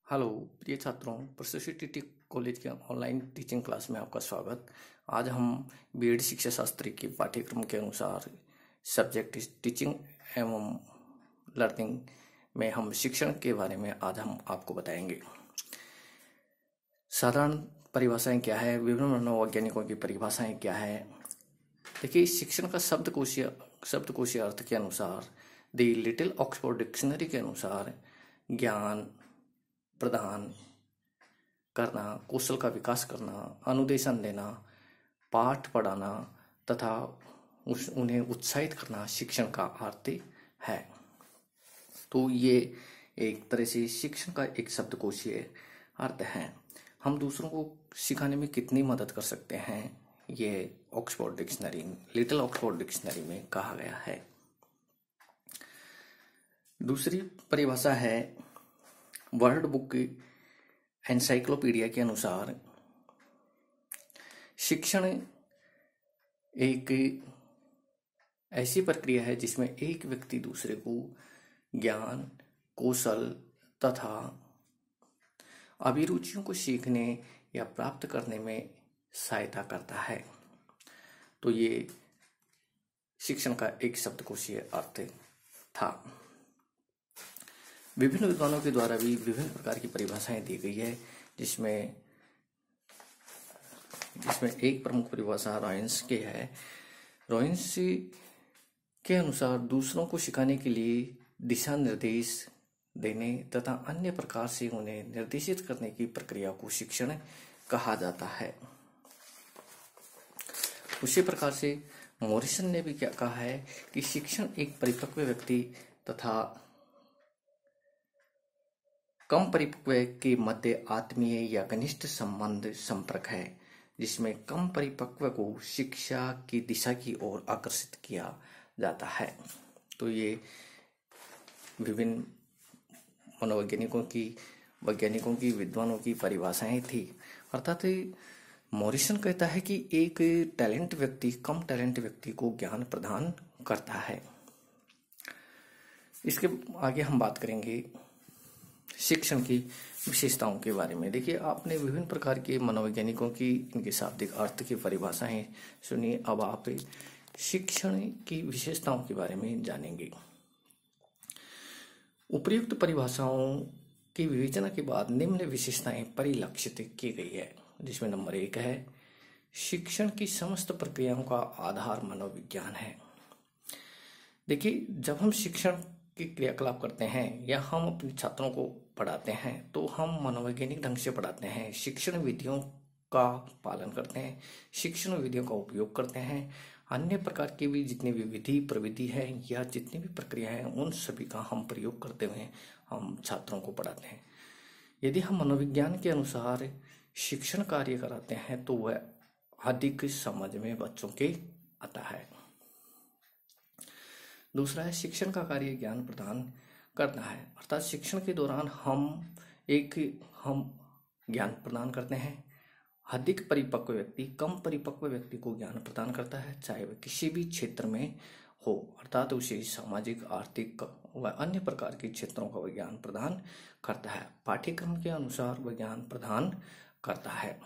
Hello प्रिय छात्रों, प्रशिक्षित कॉलेज के ऑनलाइन टीचिंग क्लास में आपका स्वागत। आज हम बीएड शिक्षा शास्त्री के पाठ्यक्रम के अनुसार सब्जेक्ट टीचिंग एवं लर्निंग में हम शिक्षण के बारे में आज हम आपको बताएंगे। साधारण परिभाषाएं क्या है, विभिन्न मनोवैज्ञानिकों की परिभाषाएं क्या है। देखिए, शिक्षण का शब्दकोशीय अर्थ के अनुसार द लिटिल ऑक्सफोर्ड डिक्शनरी के अनुसार ज्ञान प्रदान करना, कौशल का विकास करना, अनुदेशन देना, पाठ पढ़ाना तथा उन्हें उत्साहित करना शिक्षण का अर्थ है। तो ये एक तरह से शिक्षण का एक शब्दकोशीय अर्थ है। हम दूसरों को सिखाने में कितनी मदद कर सकते हैं, ये Oxford dictionary, little Oxford dictionary में कहा गया है। दूसरी परिभाषा है वर्ल्ड बुक एनसाइक्लोपीडिया के अनुसार शिक्षण एक ऐसी प्रक्रिया है जिसमें एक व्यक्ति दूसरे को ज्ञान, कौशल तथा अभिरुचियों को सीखने या प्राप्त करने में सहायता करता है। तो ये शिक्षण का एक शब्दकोशीय अर्थ था। विभिन्न विद्वानों के द्वारा भी विभिन्न प्रकार की परिभाषाएं दी गई है, जिसमें एक प्रमुख परिभाषा रॉयंस की है। रॉयंस के अनुसार दूसरों को सिखाने के लिए दिशा निर्देश देने तथा अन्य प्रकार से उन्हें निर्देशित करने की प्रक्रिया को शिक्षण कहा जाता है। उसी प्रकार से मॉरिसन ने भी क्या कहा है कि शिक्षण एक परिपक्व व्यक्ति तथा कम परिपक्व के मध्य आत्मीय या घनिष्ठ संबंध संपर्क है, जिसमें कम परिपक्व को शिक्षा की दिशा की ओर आकर्षित किया जाता है। तो ये विभिन्न मनोवैज्ञानिकों की, विद्वानों की परिभाषाएं थी। अर्थात मॉरिसन कहता है कि एक टैलेंट व्यक्ति कम टैलेंट व्यक्ति को ज्ञान प्रदान करता है। इसके आगे हम बात करेंगे शिक्षण की विशेषताओं के बारे में। देखिए, आपने विभिन्न प्रकार के मनोवैज्ञानिकों की इनके शाब्दिक अर्थ की परिभाषाएं सुनी। अब आप शिक्षण की विशेषताओं के बारे में जानेंगे। उपर्युक्त परिभाषाओं की विवेचना के बाद निम्न विशेषताएं परिलक्षित की गई है, जिसमें नंबर 1 है शिक्षण की समस्त प्रक्रियाओं का आधार मनोविज्ञान है। देखिए, जब हम शिक्षण की क्रियाकलाप करते हैं या हम अपने छात्रों को पढ़ाते हैं तो हम मनोवैज्ञानिक ढंग से पढ़ाते हैं, शिक्षण विधियों का पालन करते हैं, शिक्षण विधियों का उपयोग करते हैं। अन्य प्रकार की भी जितनी भी विधि प्रविधि है या जितनी भी प्रक्रिया है, उन सभी का हम प्रयोग करते हुए हम छात्रों को पढ़ाते हैं। यदि हम मनोविज्ञान के अनुसार शिक्षण कार्य कराते हैं तो वह अधिक समझ में बच्चों के आता है। दूसरा है शिक्षण का कार्य ज्ञान प्रदान करना है। अर्थात शिक्षण के दौरान हम ज्ञान प्रदान करते हैं। अधिक परिपक्व व्यक्ति कम परिपक्व व्यक्ति को ज्ञान प्रदान करता है, चाहे वह किसी भी क्षेत्र में हो। अर्थात उसे सामाजिक, आर्थिक व अन्य प्रकार के क्षेत्रों का वह ज्ञान प्रदान करता है। पाठ्यक्रम के अनुसार वह ज्ञान प्रदान करता है।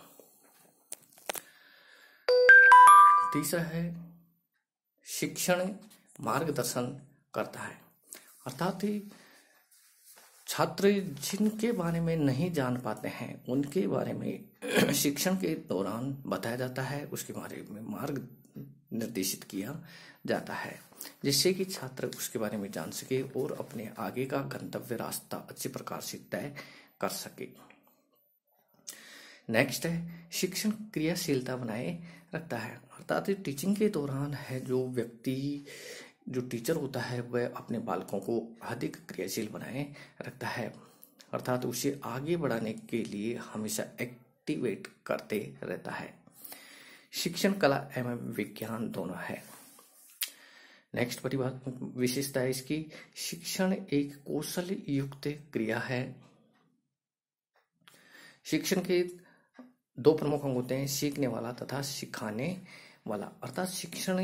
तीसरा है शिक्षण मार्गदर्शन करता है। अर्थात छात्र जिनके बारे में नहीं जान पाते हैं उनके बारे में शिक्षण के दौरान बताया जाता है, उसके बारे में मार्ग निर्देशित किया जाता है, जिससे कि छात्र उसके बारे में जान सके और अपने आगे का गंतव्य रास्ता अच्छे प्रकार से तय कर सके। नेक्स्ट है शिक्षण क्रियाशीलता बनाए रखता है। अर्थात टीचिंग के दौरान है जो टीचर होता है वह अपने बालकों को अधिक क्रियाशील बनाए रखता है। अर्थात उसे आगे बढ़ाने के लिए हमेशा एक्टिवेट करते रहता है। शिक्षण कला एवं विज्ञान दोनों है। नेक्स्ट विशेषता है इसकी, शिक्षण एक कौशल युक्त क्रिया है। शिक्षण के 2 प्रमुख अंग होते हैं, सीखने वाला तथा सिखाने वाला। अर्थात शिक्षण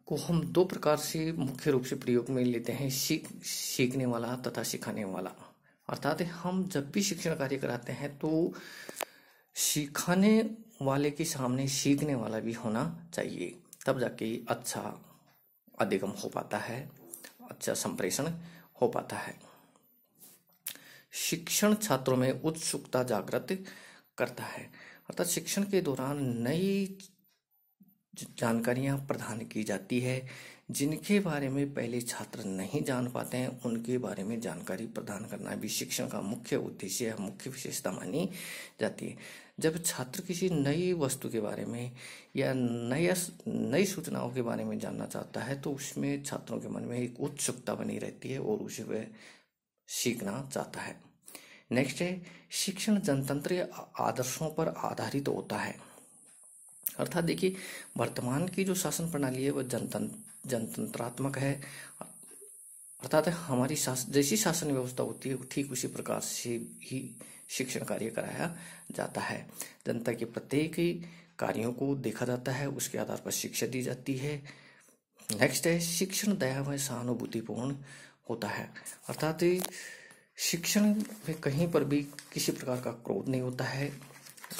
को हम 2 प्रकार से मुख्य रूप से प्रयोग में लेते हैं, सीखने वाला तथा सिखाने वाला। अर्थात हम जब भी शिक्षण कार्य कराते हैं तो सिखाने वाले के सामने सीखने वाला भी होना चाहिए, तब जाके अच्छा अधिगम हो पाता है, अच्छा संप्रेषण हो पाता है। शिक्षण छात्रों में उत्सुकता जागृत करता है, अर्थात शिक्षण के दौरान नई जानकारियां प्रदान की जाती है, जिनके बारे में पहले छात्र नहीं जान पाते हैं उनके बारे में जानकारी प्रदान करना भी शिक्षण का मुख्य उद्देश्य है, मुख्य विशेषता मानी जाती है। जब छात्र किसी नई वस्तु के बारे में या नई सूचनाओं के बारे में जानना चाहता है तो उसमें छात्रों के मन में एक उत्सुकता बनी रहती है और उसे वह सीखना चाहता है। नेक्स्ट है शिक्षण जनतंत्र आदर्शों पर आधारित होता है, अर्थात देखिए वर्तमान की जो शासन प्रणाली है वह जनतंत्रात्मक है, अर्थात हमारी जैसी शासन व्यवस्था होती है ठीक उसी प्रकार से ही शिक्षण कार्य कराया जाता है। जनता के प्रत्येक कार्यों को देखा जाता है, उसके आधार पर शिक्षा दी जाती है। नेक्स्ट है शिक्षण दयामय सहानुभूतिपूर्ण होता है, अर्थात शिक्षण में कहीं पर भी किसी प्रकार का क्रोध नहीं होता है,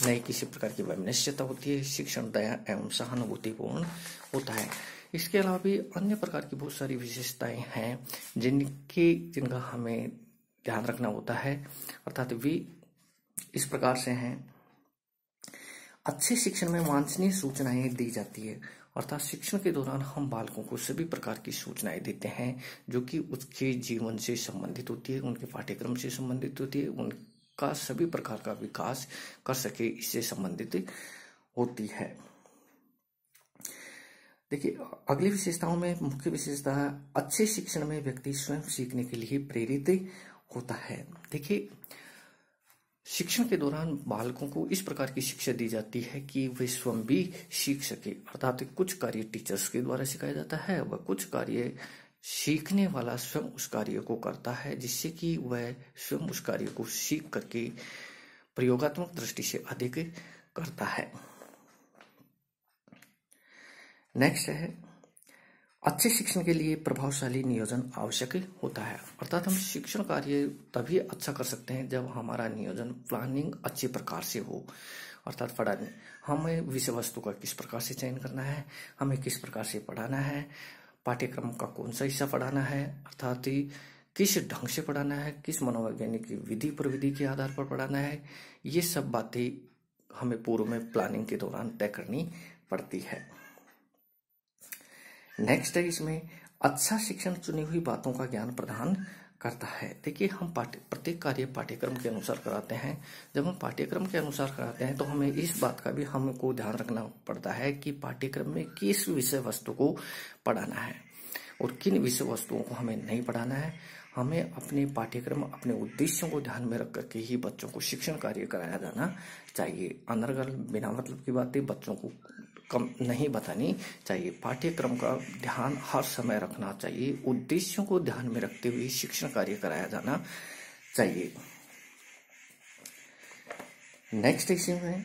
न ही किसी प्रकार की वैमनस्यता होती है। शिक्षण दया एवं सहानुभूतिपूर्ण होता है। इसके अलावा भी अन्य प्रकार की बहुत सारी विशेषताएं हैं जिनका हमें ध्यान रखना होता है, अर्थात वे इस प्रकार से हैं। अच्छे शिक्षण में वांछनीय सूचनाएं दी जाती है, अर्थात शिक्षण के दौरान हम बालकों को सभी प्रकार की सूचनाएं देते हैं जो कि उसके जीवन से संबंधित होती है, उनके पाठ्यक्रम से संबंधित होती है, उनका सभी प्रकार का विकास कर सके इससे संबंधित होती है। देखिए अगली विशेषताओं में मुख्य विशेषता है अच्छे शिक्षण में व्यक्ति स्वयं सीखने के लिए प्रेरित होता है। देखिए शिक्षण के दौरान बालकों को इस प्रकार की शिक्षा दी जाती है कि वे स्वयं भी सीख सके, अर्थात कुछ कार्य टीचर्स के द्वारा सिखाया जाता है व कुछ कार्य सीखने वाला स्वयं उस कार्य को करता है, जिससे कि वह स्वयं उस कार्य को सीख करके प्रयोगात्मक दृष्टि से अधिक करता है। नेक्स्ट है अच्छे शिक्षण के लिए प्रभावशाली नियोजन आवश्यक होता है, अर्थात हम शिक्षण कार्य तभी अच्छा कर सकते हैं जब हमारा नियोजन प्लानिंग अच्छे प्रकार से हो, अर्थात पढ़ाने हमें विषय वस्तु का किस प्रकार से चयन करना है, हमें किस प्रकार से पढ़ाना है, पाठ्यक्रम का कौन सा हिस्सा पढ़ाना है, अर्थात किस ढंग से पढ़ाना है, किस मनोवैज्ञानिक विधि प्रविधि के आधार पर पढ़ाना है, ये सब बातें हमें पूर्व में प्लानिंग के दौरान तय करनी पड़ती है। नेक्स्ट है इसमें अच्छा शिक्षण चुनी हुई बातों का ज्ञान प्रदान करता है। देखिए हम प्रत्येक कार्य पाठ्यक्रम के अनुसार कराते हैं, जब हम पाठ्यक्रम के अनुसार कराते हैं तो हमें इस बात का भी हमको ध्यान रखना पड़ता है कि पाठ्यक्रम में किस विषय वस्तु को पढ़ाना है और किन विषय वस्तुओं को हमें नहीं पढ़ाना है। हमें अपने पाठ्यक्रम अपने उद्देश्यों को ध्यान में रख करके ही बच्चों को शिक्षण कार्य कराया जाना चाहिए। अनर्गल बिना मतलब की बातें बच्चों को कम नहीं बतानी चाहिए। पाठ्यक्रम का ध्यान हर समय रखना चाहिए, उद्देश्यों को ध्यान में रखते हुए शिक्षण कार्य कराया जाना चाहिए। नेक्स्ट इसमें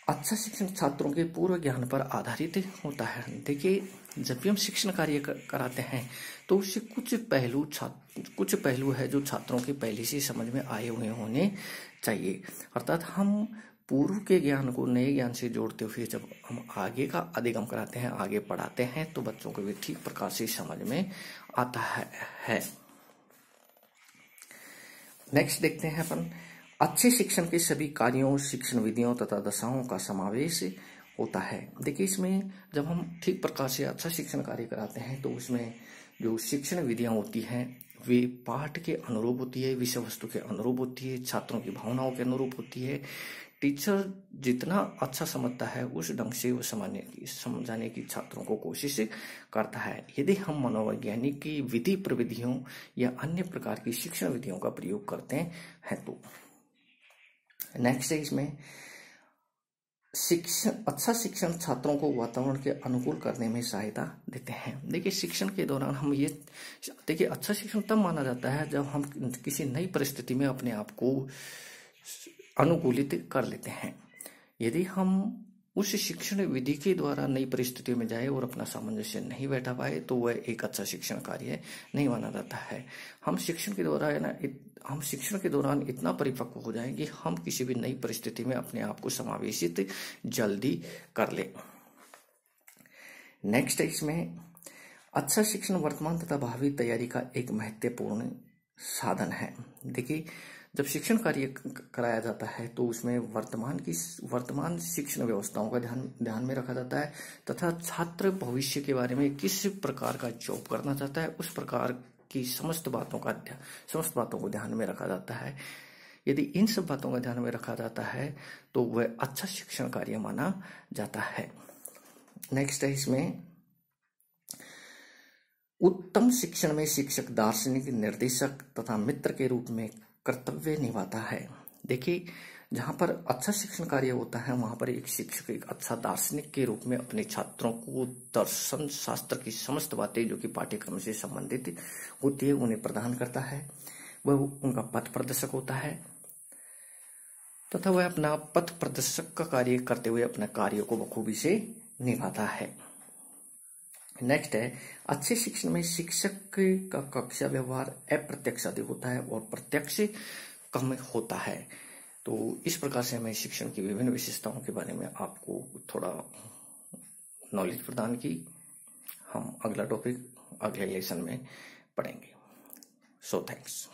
अच्छा शिक्षण छात्रों के पूर्व ज्ञान पर आधारित होता है। देखिए जब भी हम शिक्षण कार्य कराते हैं तो उससे कुछ पहलू है जो छात्रों के पहले से समझ में आए हुए होने चाहिए, अर्थात हम पूर्व के ज्ञान को नए ज्ञान से जोड़ते हुए जब हम आगे का अधिगम कराते हैं, आगे पढ़ाते हैं तो बच्चों को भी ठीक प्रकार से समझ में आता है। नेक्स्ट देखते हैं अपन अच्छे शिक्षण के सभी कार्यों, शिक्षण विधियों तथा दशाओं का समावेश होता है। देखिए इसमें जब हम ठीक प्रकार से अच्छा शिक्षण कार्य कराते हैं तो उसमें जो शिक्षण विधियां होती हैं वे पाठ के अनुरूप होती है, विषय वस्तु के अनुरूप होती है, छात्रों की भावनाओं के अनुरूप होती है। टीचर जितना अच्छा समझता है उस ढंग से वो समझाने की छात्रों को कोशिश करता है। यदि हम मनोवैज्ञानिक की विधि प्रविधियों या अन्य प्रकार की शिक्षण विधियों का प्रयोग करते हैं तो नेक्स्ट है इसमें अच्छा शिक्षण छात्रों को वातावरण के अनुकूल करने में सहायता देते हैं। देखिए शिक्षण के दौरान हम देखिए अच्छा शिक्षण तब माना जाता है जब हम किसी नई परिस्थिति में अपने आप को अनुकूलित कर लेते हैं। यदि हम उस शिक्षण विधि के द्वारा नई परिस्थितियों में जाए और अपना सामंजस्य नहीं बैठा पाए तो वह एक अच्छा शिक्षण कार्य नहीं माना जाता है। हम शिक्षण के दौरान इतना परिपक्व हो जाएं कि हम किसी भी नई परिस्थिति में अपने आप को समावेशित जल्दी कर लें। नेक्स्ट है इसमें, अच्छा शिक्षण वर्तमान तथा भावी तैयारी का एक महत्वपूर्ण साधन है। देखिए, जब शिक्षण कार्य कराया जाता है तो उसमें वर्तमान शिक्षण व्यवस्थाओं का ध्यान में रखा जाता है तथा छात्र भविष्य के बारे में किस प्रकार का जॉब करना चाहता है उस प्रकार की समस्त बातों को ध्यान में रखा जाता है। यदि इन सब बातों का ध्यान में रखा जाता है तो वह अच्छा शिक्षण कार्य माना जाता है। नेक्स्ट है इसमें, उत्तम शिक्षण में शिक्षक दार्शनिक, निर्देशक तथा मित्र के रूप में कर्तव्य निभाता है। देखिए, जहां पर अच्छा शिक्षण कार्य होता है वहां पर एक शिक्षक एक अच्छा दार्शनिक के रूप में अपने छात्रों को दर्शन शास्त्र की समस्त बातें जो कि पाठ्यक्रम से संबंधित होती है उन्हें प्रदान करता है। वह उनका पथ प्रदर्शक होता है तथा वह अपना पथ प्रदर्शक का कार्य करते हुए अपने कार्य को बखूबी से निभाता है। नेक्स्ट है, अच्छे शिक्षण में शिक्षक का कक्षा व्यवहार अप्रत्यक्ष अधिक होता है और प्रत्यक्ष कम होता है। तो इस प्रकार से हमें शिक्षण की विभिन्न विशेषताओं के बारे में आपको थोड़ा नॉलेज प्रदान की। हम अगला टॉपिक अगले लेसन में पढ़ेंगे। So thanks.